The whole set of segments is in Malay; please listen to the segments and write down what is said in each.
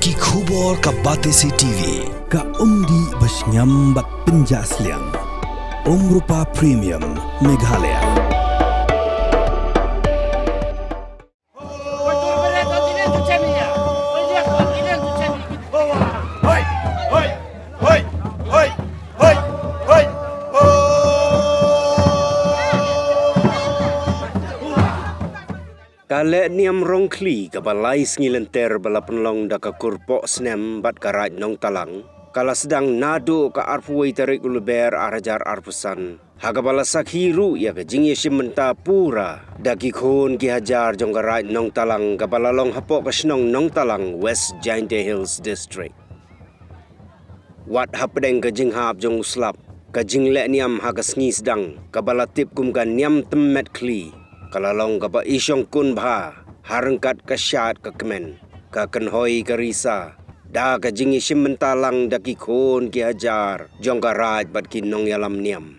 Daki khubor ka Batesi TV ka umdi basnyam bak penjaslian Rupa Premium Meghalaya. Kale niam rongkli ka balai ngilenter bala penlong da ka kurpok snem bat karaj nong talang. Kala sedang nado ka arpuai tarik uluber arajar arpusan. Haga bala sakhiru ya ka jingye simenta pura. Daki khon ki hajar jong karaj nong talang ka bala long hapok ka snong nong talang West Jainte Hills District. Wat hapdeng ka jinghap jong uslap. Ka jingle niam haga sngi sedang. Ka bala tip kum ka niam temmet kli. Kalalong kapa isyong kun bha, harengkat ka syat ka kemen, ka kenhoi ka risa, da ka jingi simentalang da ki khon ki hajar, jong ka raj bat ki nong yalam niam.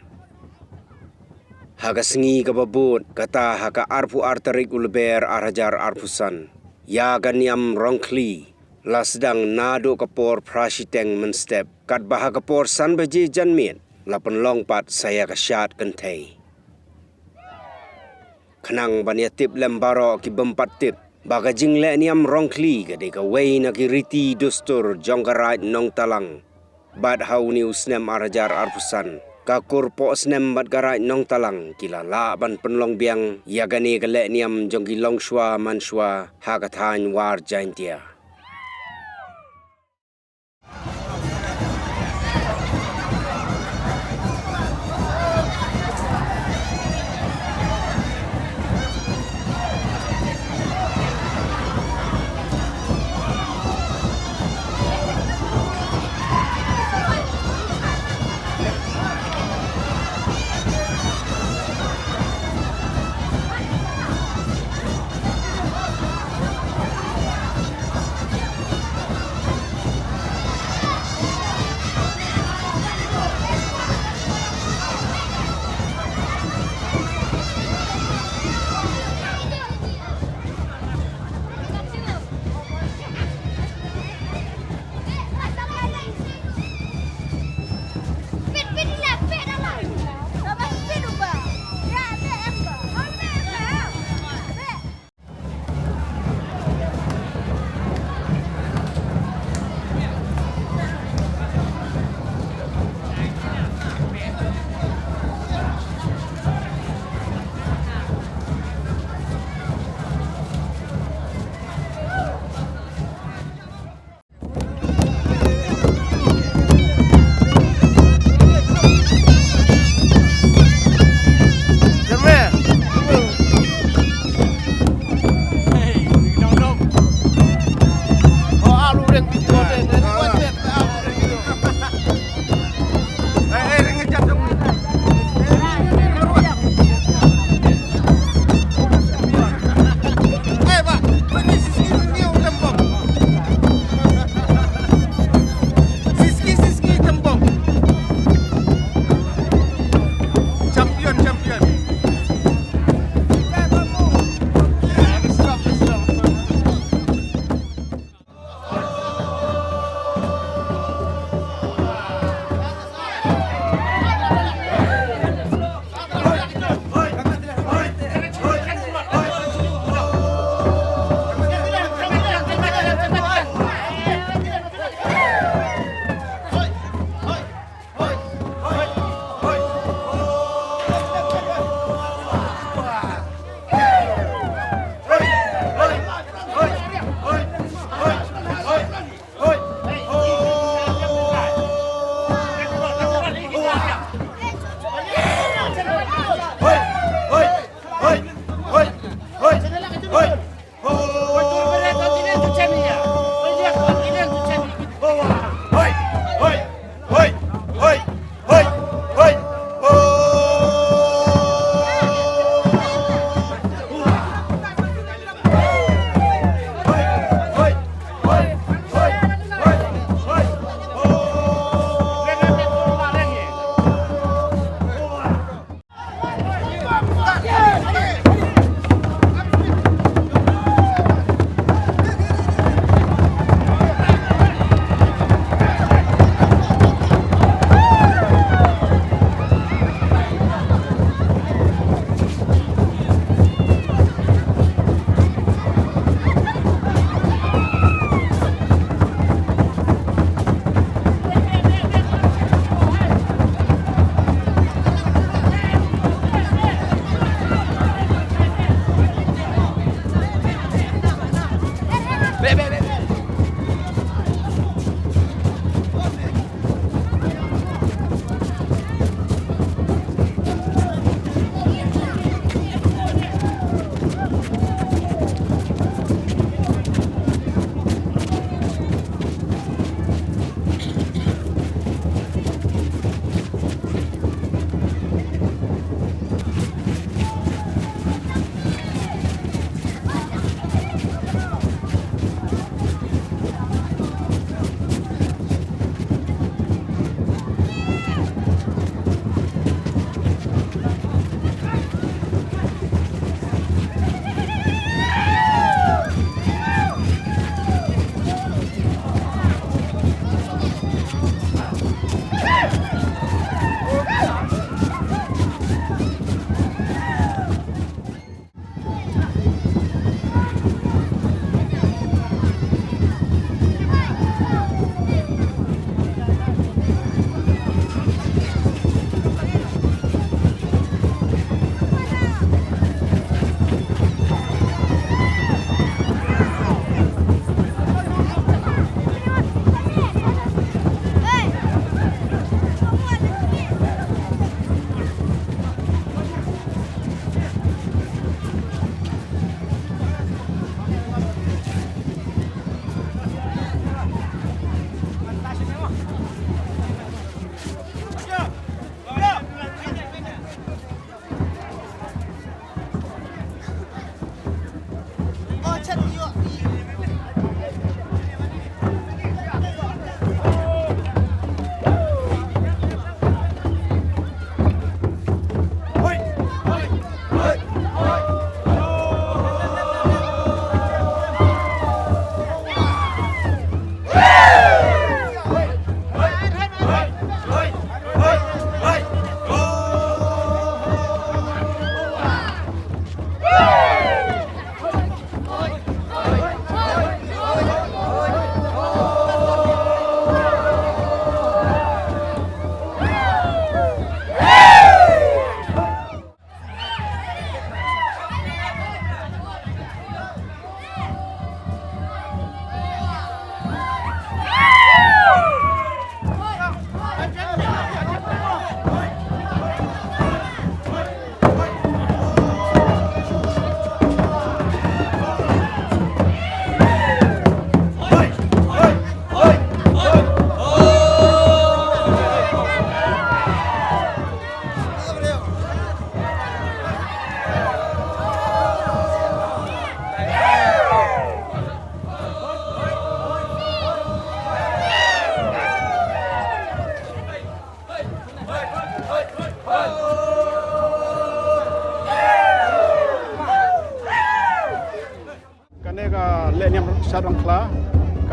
Haga sengi ka babut, kata haka arpu artarik ulber arhajar arpusan, ya ka niam rongkli, la sedang nado ka por prasiteng menstep, kat baha ka por san baje janmit, la penlong pat saya ka syat kentei. Kenang bania tip lembaro ki bempat tip. Baga jingle niam rongkli ka deka wei na ki riti dustur jongkaraj nong talang. Bad hau ni usnem arajar arpusan. Ka kurpo snem bad garaj nong talang. Kila la ban penlong biang. Yagani ka le niam jongki long shwa man shwa. Hakathan war jaintia. sat orang kla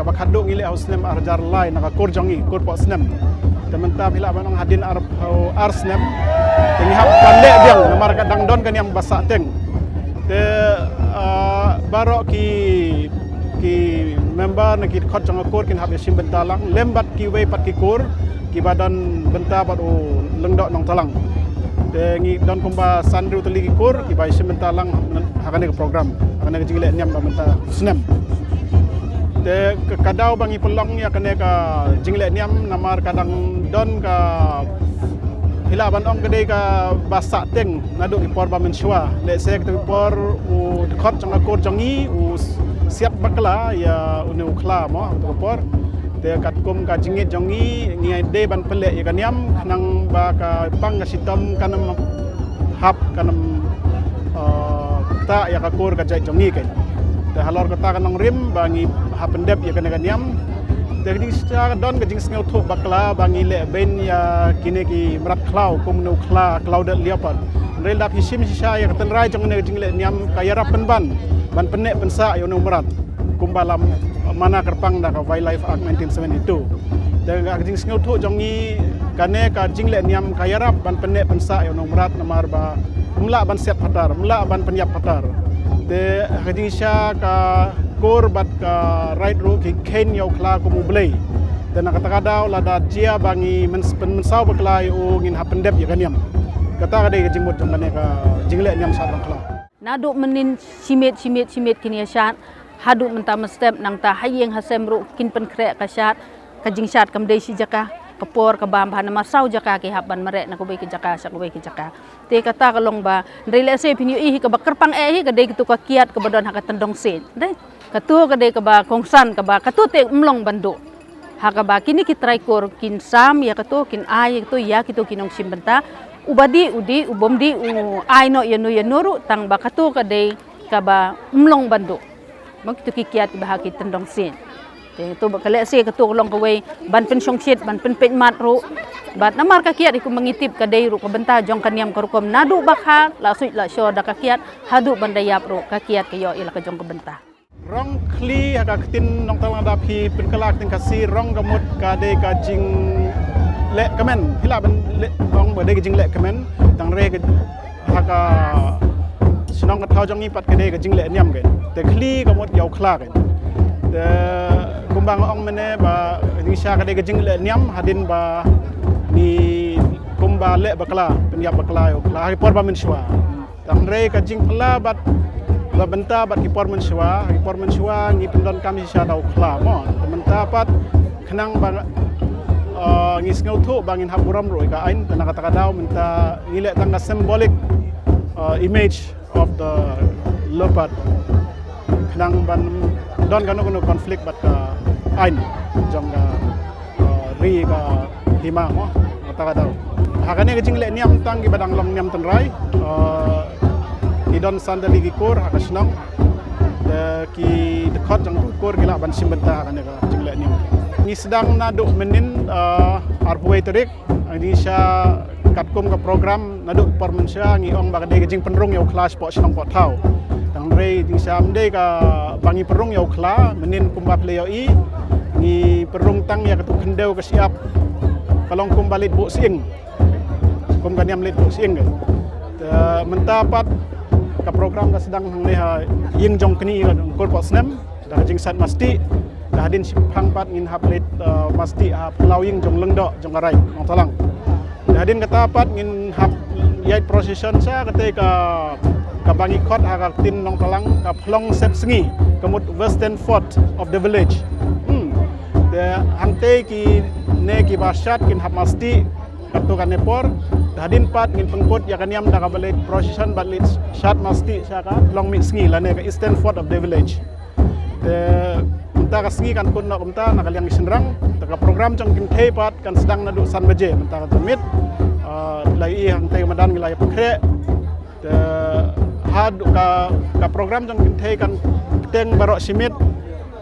ka bakaduk ngile au snem arjar lai na kur jongi kur po snem tementa bila banong hadin ar snem ini hab kande diang namar ka dangdon kan yang basak teng te barok ki member na ki khot jong kur kin hab sim bentalang lembat ki we pat ki kur ki badan benta pat o lengdok nong talang te ngi don kumba sandru teli ki kur ki bai sim bentalang hakane ke program hakane ke jingile nyam ba benta snem te kadau bangi pelong ya kene ka jingle niam namar kadang don ka hilaban ong gede ka basak teng nadu ki por ba menshua le se ke por u khot jong akur jongi u siap bakla ya unu khla mo to por te kat kum ka jingit jongi ngi de ban pele ya kaniam nang ba ka pang ka sitom kanam hap kanam ta ya ka kur ka jai jongi ke te halor kata kanong rim bangi hapendep ya kana kaniam te jing sta don ka jing sneu thok bakla bangi le ben ya kine ki mrat khlau kum nu khla khlau de liapan rel dap hisim sisa ya katan rai jong ne jing le niam kaya rap ban penek pensa ya nu mrat kum balam mana kerpang da ka wildlife act 1972 te ka jing sneu thok jongi kane ka jing le niam kaya rap ban penek pensa ya nu mrat namar ba mla ban set patar mla ban penyap patar te hadisha ka kor bat ka right ro ki ken yo kla ko mublei te na kata kadau la da jia bangi mensau baklai o ngin hapendep ya kaniam kata kadai ke jingmut jangane ka jingle nyam sa rang kla nadu menin simet kini syat hadu mentama step nang ta hayeng hasem ro kin pen krek ka syat ka jing syat kam dei si jaka kapor ka bam bhan ma sau jaka ke haban mare na ko be ke jaka sa ko be ke jaka te kata kalong ba rele se pinyu hi ka bakar pang hi ka dei tu ka kiat ka badon ha ka tendong se dei ka tu ka dei ka ba kongsan ka ba ka tu te umlong bandu ha ka ba kini ki try kor kin sam ya ka tu kin ai ka tu ya ki tu kinong simbenta ubadi udi ubomdi u ai no yanu ru tang ba ka tu ka dei ka ba umlong bandu mag tu ki kiat ba ha ki tendong se tu bakale se ka tu long ka we ban pen song shit ban pen pet mat ru bat namar ka kiat iku mangitip ka dei ru ka benta jong kaniam karukom nadu bakha la suit la syo da ka kiat hadu bandayap ru ka kiat ka yo ila ka jong ka benta rong kli ka tin nong talang da phi pen kalak tin ka si rong ka mut ka de ka jing le kamen hila ban le rong ba de ka jing le kamen tang re ka ha ka sinong ka thau jong ni pat ka de ka jing le niam ke te kli ka mut yaw khla ke te kumbang ong mene ba nisha ka de ka jing le niam hadin ba ni kumba le bakla penyap bakla yo kla por ba menshwa tang re ka jing pla bat ba benta bat ki por menshwa ngi pendon kami sha dau kla mo benta pat khnang ba ngi sneu thu bangin haburam roi ka ain tana kata dau menta ngile tangga symbolic image of the leopard khnang ban don kanu konflik bat ka ain jong ga ri ka hima mo kata dau hakane ke jingle niam tang ki badang long niam tenrai idon sandali ki kor hakasnong ki dekhot jang kor gila ban simbenta hakane ka jingle niam ni sedang naduk menin arpuai terik ini sya katkum ka program naduk permensya ngi ong bagade ke jing penrung yo kelas po sinong po tau tang rei di samde ka bangi perung yo kla menin kumba pleo i ni perung tang ya ketuk kendeu ke siap kalong kum balit bu sing kum kaniam lit bu sing mentapat ka program ka sedang hang leha ying jong kni kor po snem da jing sat masti da hadin siphang pat ngin hap lit masti hap lawing jong lengdo jong arai ngong talang da hadin katapat ngin hap yait procession sa ketika ka bangi khot ha ka tin nong talang ka phlong sep sngi kamut western fort of the village de hangte ki ne ki bashat kin hap masti katu kan nepor hadin pat ngin pengkut ya kaniam da ka balit procession balit shat masti saka long mi sngi la ne ka eastern fort of the village de menta ka sngi kan kun na umta na kaliang isenrang ta ka program jong kin thei pat kan sedang nadu san baje menta ka tumit lai hangte madan ngilai pakre de hadu ka program jong kin thei kan teng barok simit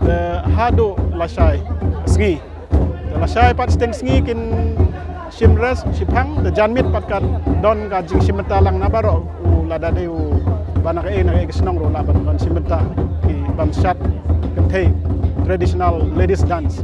de hadu lasai sngi lasai pat steng sngi kin simres sipang de janmit pat kan don ka jing simeta lang na baro lada deu bana ka e na ke snong ro la ban simeta ki ban shat kin thei traditional ladies dance.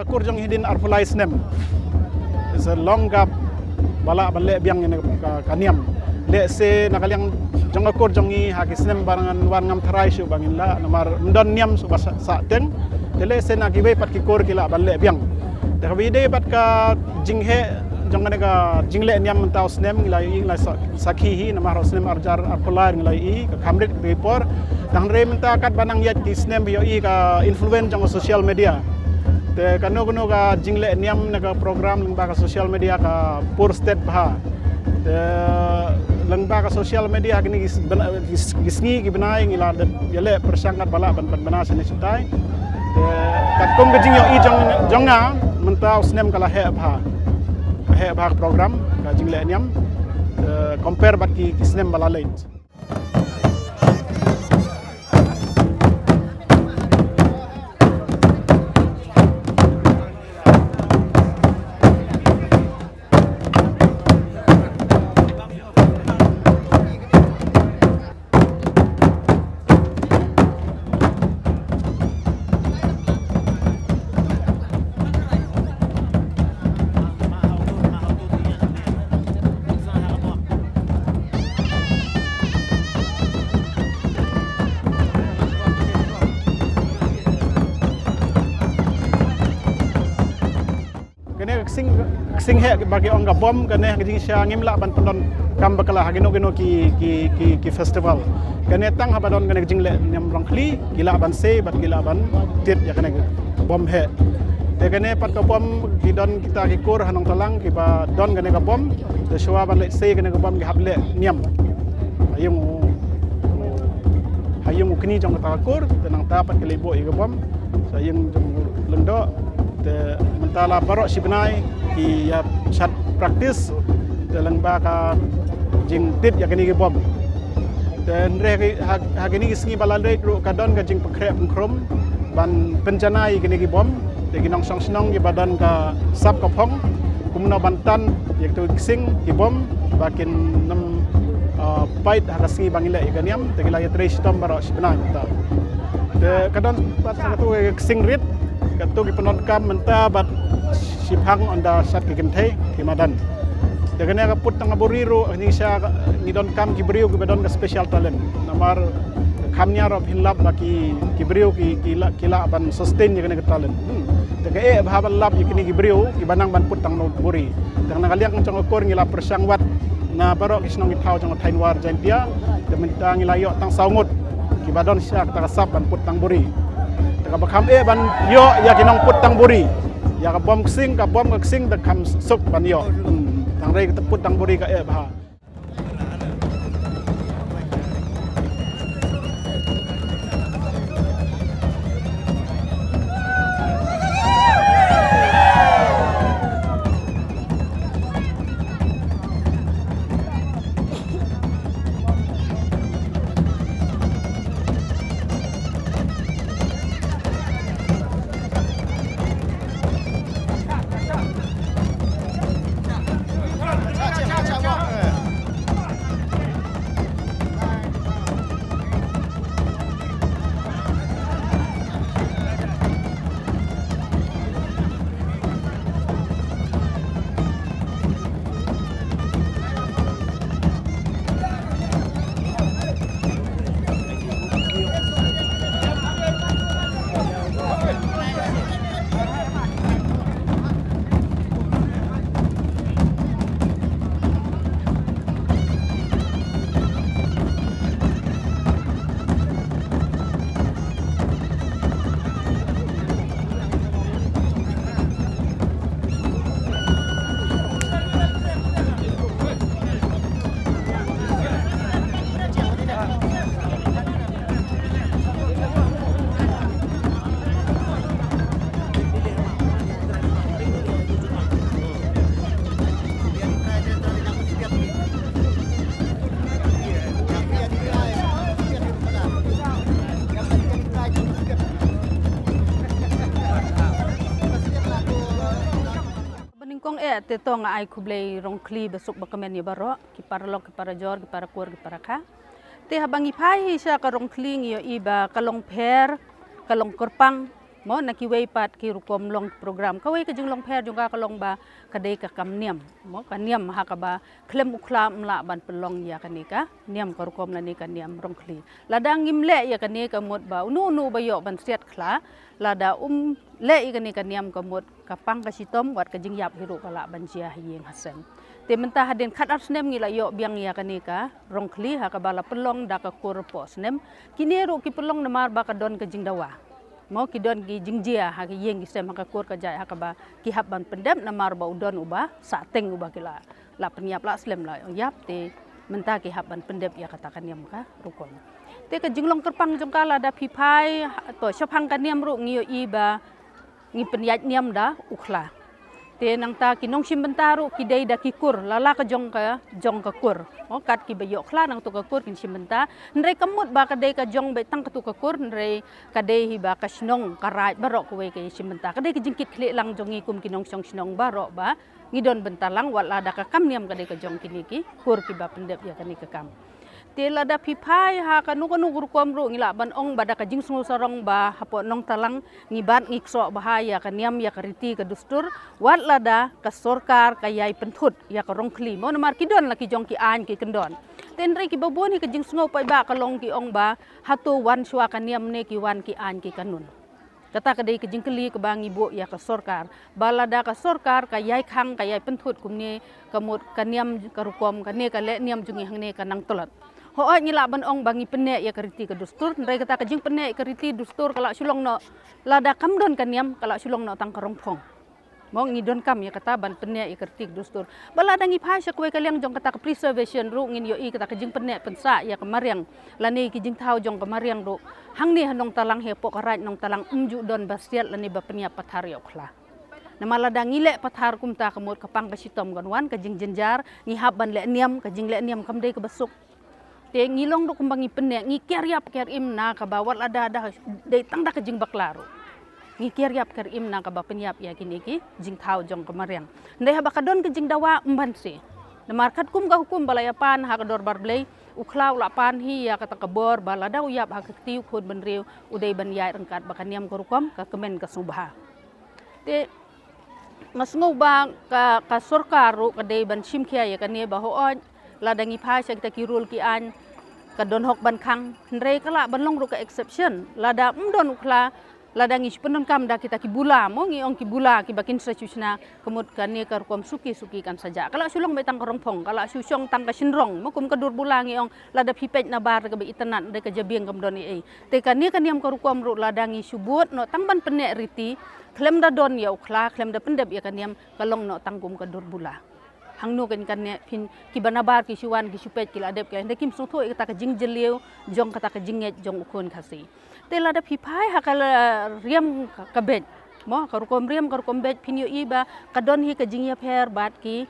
Kurjong hidin arpulai snem. It's a long gap bala bale biang ini kaniam. Le se nakaliang jonga kurjongi haki snem barangan wan ngam tharai shu bangin la namar mdon niam su basa sa teng. Le se nakibe pat ki kor kila bale biang. Dah bide pat ka jinghe jonga nega jingle niam mentau snem ngilai ngilai sakhi namar snem arjar arpulai ngilai ka kamrit bepor. Dang re menta kat banang yat ki snem bio ka influence jonga social media. Te kanu ka jingle niam naga program lengba ka social media ka pur state bah. Te lengba ka social media kini gisngi ki benai ngila yale persangkat bala ban bana sini sutai. Te kat kom ke jingyo i jonga mentau snem kala he bah program ka jingle niam compare bat ki snem bala lain. sing he bagi ong bom kene jing sya ngimla ban pendon kam bakala hagino gino ki festival kene tang habadon kene jing le nyam rongkli gila ban se bat gila ban tit ya kene bom he te kene pat ka bom ki don kita ki kur hanong talang ki ba don kene ka bom de shwa ban le se kene ka bom ki hable niam hayung kini jong ka kur tenang tapat ke lebo i ka bom sayang jong lendo te mentala barok sibnai ki ya sat praktis dalam baka jing tit ya kini ki bom dan re hagini singi balalai ru kadon ka jing pekrep pengkrom ban penjanai kini ki bom de ginong song snong ki badan ka sap ka phong kumna bantan yaitu sing ki bom bakin nam pait hakasingi bangila iganiam tegila ya tres tom barok sibnai ta de kadon pat satu sing rit katu ki penon kam menta bat siphang onda sat ki kenthe ki madan degane ka put tang buriru ni sya ni don kam ki brio ki badon ka special talent namar kamnya rob hilab baki ki brio ki la ban sustain ni ka talent dege bhabal lab ki brio ki banang ban put tang no buri dang nakaliang chong kor ngila persang wat na barok kisnong ithau chong thainwar jantia de menta ngila yo tang saungut ki badon sya ka sap ban put tang buri kabakam ban yo ya kinong put tang buri ya ka bom ksing da kam sup ban yo tang rei ka put tang buri ka bha te tong ai kublei rong kli besuk bakamen ya baro ki parlok ki para jor ki para kur ki para kha te habangi pai sya ka rong kli yo iba kalong pher kalong korpang mo nakiwei pat ki rukom long program kawai ka jung long pher jung ka kalong ba kadai ka kam niam mo ka niam ha ka ba klem uklam la ban pelong ya kanika niam ka rukom la ni ka niam rong kli ladang imle ya kanika mot ba unu ba yo ban set khla lada le ikani ka niam ka mot ka pang ka sitom wat ka jingyap hiru kala banjia yeng hasem te mentah haden khat asnem ngila yo biang ya kanika rong kli ha ka bala pelong da ka kur po snem kineru ki pelong namar ba ka don ka jingdawa mo ki don ki jingjia ha ki yeng kisem ha ka kur ka jai ha ka ba ki hab ban pendem namar ba udon uba sa teng uba kila la penyap la slem la yap te mentah ki hab ban pendem ya katakan niam ka rukon te ka jinglong kerpang jong kala da pipai to syapang ka niam ru ngio iba ngi penyat niam da ukhla te nang ta kinong simbentaru ki dei da kikur lala ka jong ka kur o kat ki bayo khla nang to ka kur kin simbenta ndrei kamut ba ka dei ka jong be tang ka tu ka kur ndrei ka dei hi ba ka snong ka raj barok ko we ka simbenta ka dei ki jingkit khle lang jong ngi kum kinong song snong barok ba ngidon bentalang wat la da ka kam niam ka dei ka jong kiniki kur ki ba pendep ya kani ka kam tela da pipai ha kanu gur komru ngila ban ong bada ka jing sungu sorong ba hapo nong talang ngibat ngikso bahaya ka niam ya kariti ka dustur wat lada ka sorkar ka yai penthut ya ka rongkli mo namar kidon laki jong ki an ki kendon tenre ki babon ki jing sungu pai ba ka long ki ong ba hatu wan shwa ka niam ne ki wan ki an ki kanun kata kadai ke jingkeli ke bang ibu ya ke sorkar balada ke sorkar ka yai khang ka yai pentut kumni kamut kaniam karukom kane ka le niam jungi hangne ka nang tolat ho oi ngila ban ong bangi penne ya keriti ke dustur ndai kata ke jing penne keriti dustur kala sulong no lada kamdon kaniam kala sulong no tang karongpong mo ngidon kam ya kata ban penne ya keriti dustur balada ngi phasha kwe kaliang jong kata ke preservation ru ngin yo i kata ke jing penne pensa ya kemariang lani ki jing thau jong kemariang ru hang ni hanong talang he pok raj nong talang umju don basiat lani bapenia pathar yokla namala dangile pathar kumta kamut kapang kasitom gonwan ka jing jenjar ngi haban le niam ka jing le niam kamdei ke besuk te ngilong do kumbangi penne ngi keryap kerim na ka bawal ada dei tangda ka jing baklaru ngi keryap kerim na ka bapenyap ya kini ki jing thau jong kemariang ndai ha bakadon ke jing dawa umbansi namarkat kum ga hukum balayapan ha ka dor barblei uklau lapan hi ya kata kebor balada uyap ha ketiu khod benriu udai ban yai rengkat bakaniam korukom ka kemen ka subha te ngasngau ba ka sorkaru ka dei ban simkhia ya kane ba ho ladangi phasha kita kirul ki an ka don hok ban khang ndrei kala ban long ru ka exception lada don ukla ladangi penon kam da kita kibula mo ngi ong kibula ki bakin sachuchna kemut kane kar kom suki kan saja kala sulong mai tang karongpong kala susong tang ka sinrong mo kum kadur bula ngi ong lada pipet na bar ka be itanan de ka jabieng kam don ei te kane kaniam kar kom ru ladangi subut no tang ban pene riti klem da don ya ukla klem da pendep ya kaniam kalong no tangkum kadur bula hang nu kan ne pin ki banabar ki siwan ki supet ki ladep ka ndekim so tho kata ka jing jeliu jong kata ka jinget jong ukun khasi te lada pipai hakal riam ka bet mo karukom riam karukom bet pin yo iba kadon hi ka jingya pher bat ki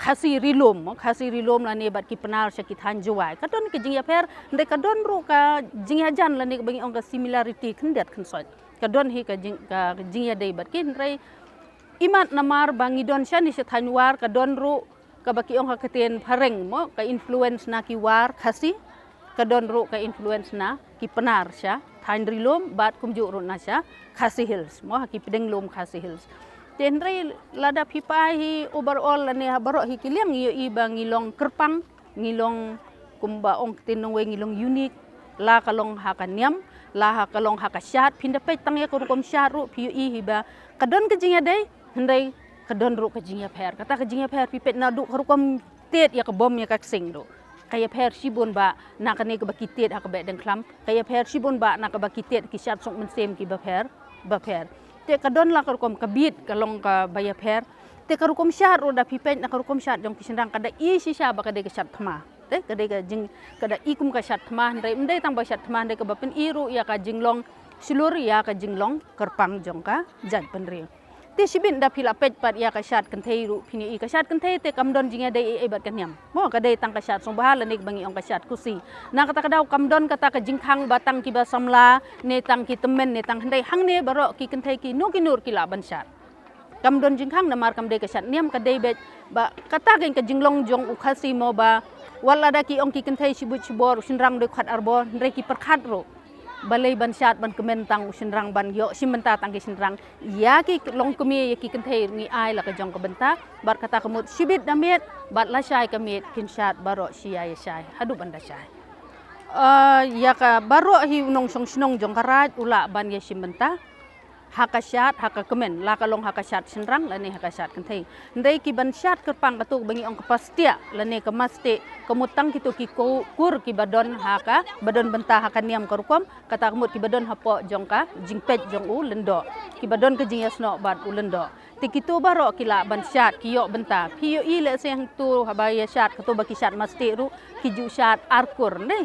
khasi rilom la ne bat ki penal sakit hanjuai kadon ki jingya pher ndai kadon ru ka jingya jan la ne bangi ong ka similarity khendet khensot kadon hi ka jingya dei bat ki ndai imat namar bangi don syani sethanwar ka don ru ka baki ong haketen pareng mo ka influence na ki war khasi ka don ru ka influence na ki penar sya thain rilom bat kumju ru na sya khasi hills mo ki pedeng lom khasi hills tenre lada pipai hi overall ne baro hi kiliang yo i bangi long kerpang ngilong kumba ong tinong we ngilong unique la kalong hakaniam la kalong hakasyat pindapet tang ya kurukom syaru piu i hiba kadon kejingya dei hendai kadon ru kejingya pher kata kejingya pher pipet na du kurukom tet ya kebom ya kaksing do kaya pher sibun ba na kane ke bakitet ha ke be deng klam kaya pher sibun ba na ke bakitet ki syat sok mensem ki ba pher te kadon la kurukom kabit kalong ka baya pher te kurukom syat ro da pipet na kurukom syat jong kisendang kada i sisa ba kada ke syat thma te kada jing kada ikum ka syat thma ndai tang ba syat thma ndai ke bapen iru ya ka jinglong seluruh ya ka jinglong kerpang jong ka jat penri te sibin da pila pet pat ya ka syat kenthei ru pini i ka syat kenthei te kamdon jinga dei e bat kanyam mo ka dei tang ka syat song bahal nek bangi ong ka syat kusi na kata kadau kamdon kata ka jingkhang batang ki ba samla ne tang ki temen ne tang hendai hang ne baro ki kenthei ki no ki nur ki la ban syat kamdon jingkhang namar kam dei ka syat niam ka dei bet ba kata gen ka jinglong jong ukhasi mo ba wala da ki ong ki kenthei sibut sibor sinrang de khat arbo ndre ki perkhat ro balai ban syat ban kementang sinrang ban yo simenta tang ki sinrang ya ki long kemi ya ki kenthei ngi ai la ka jong ka benta bar kata kemut sibit damet bat la syai kamit kin syat baro sia ya syai hadu banda syai ya ka baro hi unong song sinong jong karat ula ban ya simenta hakasyat hakakemen la kalong hakasyat sinrang la ne hakasyat kenthei ndai ki ban syat kerpang katuk bangi ong kapastia la ne kemaste kemutang kitu ki kur ki badon haka badon benta hakaniam karukom kata kemut ki badon hapo jongka jingpet jong u lendo ki badon ke jingyasno bad u lendo ti kitu baro kila ban syat ki yo benta ki yo i le seng tu habaya syat katu baki syat masti ru ki ju syat arkur ne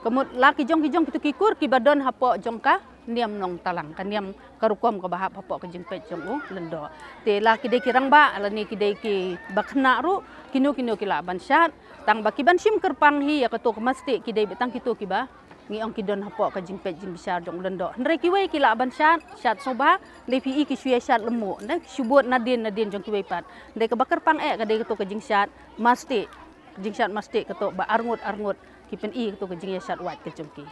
kemut la ki jong kitu ki kur ki badon hapo jongka niam nong talang kaniam karukom ka bahap hapo ka jingpet jong u lendo te la ki de kirang ba la ni ki de ki bakhna ru kinu kila ban syat tang baki ban sim kerpang hi ya kato masti ki de betang kitu ki ba ngi ong ki don hapo ka jingpet jing besar jong lendo ndre ki we kila ban syat soba le pi ki suya syat lemu ndai subut nadin jong ki we pat ndai ka bakar pang ka de kato ka jing syat masti jing syat masti kato ba arngut ki pen i kato ka jing syat wat ke jong ki